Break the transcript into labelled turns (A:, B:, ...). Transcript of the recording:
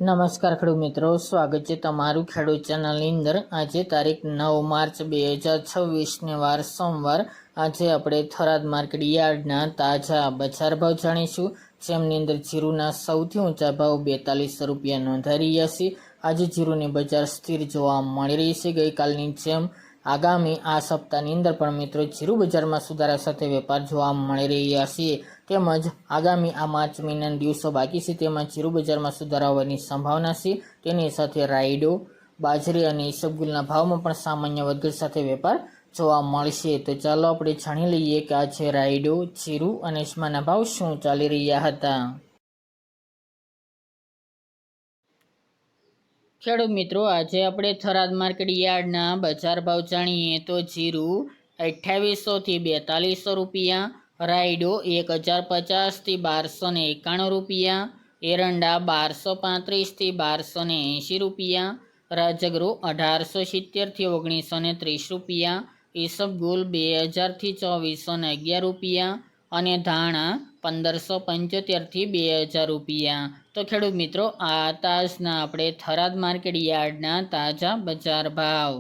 A: નમસ્કાર ખેડૂત મિત્રો, સ્વાગત છે તમારું ખેડૂત ચેનલની અંદર। આજે તારીખ 9 માર્ચ 2026 વાર સોમવાર। આજે આપણે થરાદ માર્કેટ યાર્ડના તાજા બજાર ભાવ જાણીશું, જેમની અંદર જીરુના સૌથી ઊંચા ભાવ 4200 રૂપિયા નોંધાઈ રહ્યા છે। આજે જીરુની બજાર સ્થિર જોવા મળી રહી છે। ગઈકાલની જેમ આગામી આ સપ્તાહની અંદર પણ મિત્રો જીરુ બજારમાં સુધારા સાથે વેપાર જોવા મળી રહ્યા છે। તેમજ આગામી આ માર્ચ મહિનાના દિવસો બાકી છે, તેમાં જીરુ બજારમાં સુધારા હોવાની સંભાવના છે। તેની સાથે રાયડો, બાજરી અને ઈસબગુલના ભાવમાં પણ સામાન્ય વધઘટ સાથે વેપાર જોવા મળશે। તો ચાલો આપણે જાણી લઈએ કે આજે રાયડો, જીરુ અને અજમાના ભાવ શું ચાલી રહ્યા હતા। ખેડૂત મિત્રો, આજે આપણે થરાદ માર્કેટ યાર્ડના બજાર ભાવ જાણીએ તો જીરુ 2800 થી 4200 રૂપિયા, રાયડો 1050 થી 1291 રૂપિયા, એરંડા 1235 થી 1280 રૂપિયા, રાજગરો 1870 થી 1930 રૂપિયા, ઈસબગુલ 2000 થી 2411 રૂપિયા અને ધાણા 1575 થી 2000 રૂપિયા। તો ખેડૂત મિત્રો, આ તાજના આપણે થરાદ માર્કેટ યાર્ડના તાજા બજાર ભાવ।